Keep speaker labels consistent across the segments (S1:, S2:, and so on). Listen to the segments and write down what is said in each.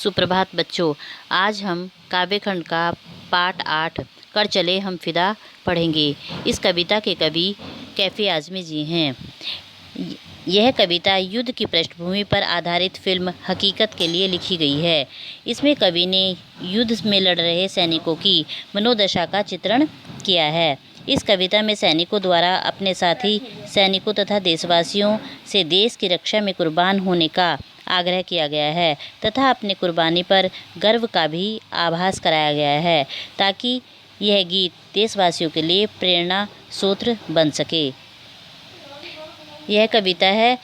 S1: सुप्रभात बच्चों। आज हम काव्यखंड का पाठ 8 कर चले हम फिदा पढ़ेंगे। इस कविता के कवि कैफी आज़मी जी हैं। यह कविता युद्ध की पृष्ठभूमि पर आधारित फिल्म हकीकत के लिए लिखी गई है। इसमें कवि ने युद्ध में लड़ रहे सैनिकों की मनोदशा का चित्रण किया है। इस कविता में सैनिकों द्वारा अपने साथी सैनिकों तथा देशवासियों से देश की रक्षा में कुर्बान होने का आग्रह किया गया है तथा अपने कुर्बानी पर गर्व का भी आभास कराया गया है, ताकि यह गीत देशवासियों के लिए प्रेरणा स्रोत बन सके। यह कविता है,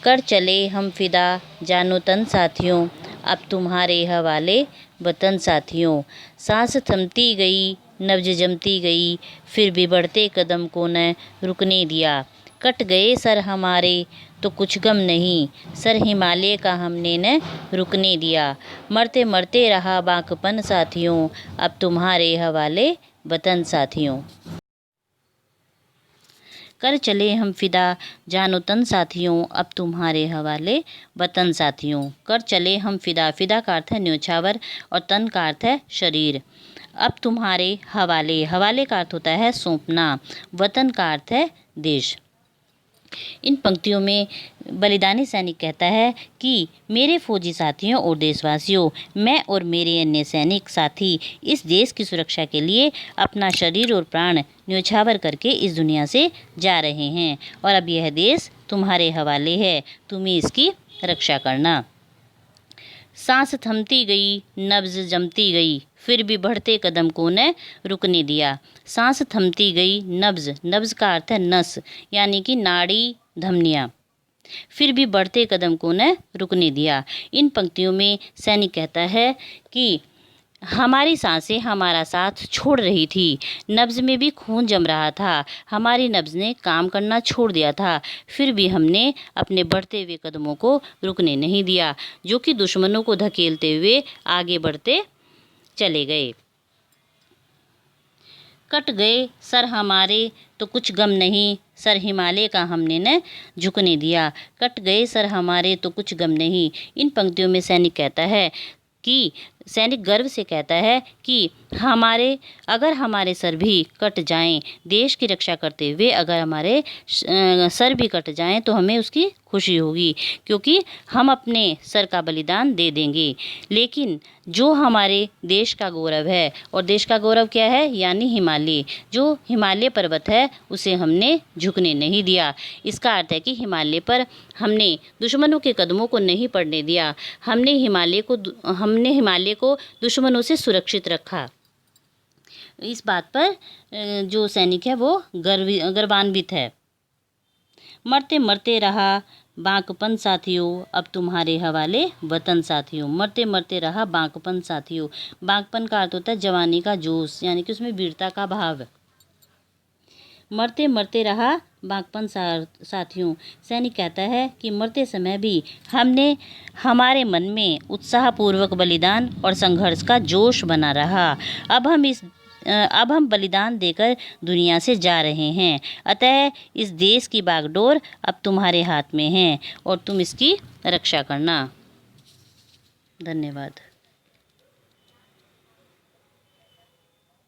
S1: कर चले हम फिदा जानो तन साथियों, अब तुम्हारे हवाले वतन साथियों। सांस थमती गई, नब्ज जमती गई, फिर भी बढ़ते कदम को न रुकने दिया। कट गए सर हमारे तो कुछ गम नहीं, सर हिमालय का हमने न रुकने दिया। मरते मरते रहा बांकपन साथियों, अब तुम्हारे हवाले वतन साथियों। कर चले हम फिदा जानो तन साथियों, अब तुम्हारे हवाले वतन साथियों। कर चले हम फिदा, फिदा का अर्थ है न्योछावर और तन का अर्थ है शरीर। अब तुम्हारे हवाले, हवाले का अर्थ होता है सौंपना। वतन का अर्थ है देश। इन पंक्तियों में बलिदानी सैनिक कहता है कि मेरे फौजी साथियों और देशवासियों, मैं और मेरे अन्य सैनिक साथी इस देश की सुरक्षा के लिए अपना शरीर और प्राण न्योछावर करके इस दुनिया से जा रहे हैं और अब यह देश तुम्हारे हवाले है, तुम ही इसकी रक्षा करना। सांस थमती गई, नब्ज जमती गई, फिर भी बढ़ते कदम को न रुकने दिया। सांस थमती गई, नब्ज, नब्ज का अर्थ है नस यानी कि नाड़ी धमनियाँ। फिर भी बढ़ते कदम को न रुकने दिया। इन पंक्तियों में सैनिक कहता है कि हमारी सांसें हमारा साथ छोड़ रही थी, नब्ज में भी खून जम रहा था, हमारी नब्ज ने काम करना छोड़ दिया था, फिर भी हमने अपने बढ़ते हुए कदमों को रुकने नहीं दिया, जो कि दुश्मनों को धकेलते हुए आगे बढ़ते चले गए। कट गए सर हमारे तो कुछ गम नहीं, सर हिमालय का हमने न झुकने दिया। कट गए सर हमारे तो कुछ गम नहीं। इन पंक्तियों में सैनिक कहता है कि सैनिक गर्व से कहता है कि अगर हमारे सर भी कट जाएं, देश की रक्षा करते हुए अगर हमारे सर भी कट जाएं तो हमें उसकी खुशी होगी, क्योंकि हम अपने सर का बलिदान दे देंगे। लेकिन जो हमारे देश का गौरव है, और देश का गौरव क्या है, यानी हिमालय, जो हिमालय पर्वत है उसे हमने झुकने नहीं दिया। इसका अर्थ है कि हिमालय पर हमने दुश्मनों के कदमों को नहीं पड़ने दिया, हमने हिमालय को दुश्मनों से सुरक्षित रखा। इस बात पर जो सैनिक है वो गर्वान्वित है। मरते मरते रहा बांकपन साथियों, अब तुम्हारे हवाले वतन साथियों। मरते मरते रहा बांकपन साथियों। बांकपन का अर्थ होता है जवानी का जोश, यानी कि उसमें वीरता का भाव। मरते मरते रहा बांकपन साथियों। सैनिक कहता है कि मरते समय भी हमने हमारे मन में उत्साहपूर्वक बलिदान और संघर्ष का जोश बना रहा। अब हम बलिदान देकर दुनिया से जा रहे हैं, अतः इस देश की बागडोर अब तुम्हारे हाथ में है और तुम इसकी रक्षा करना। धन्यवाद।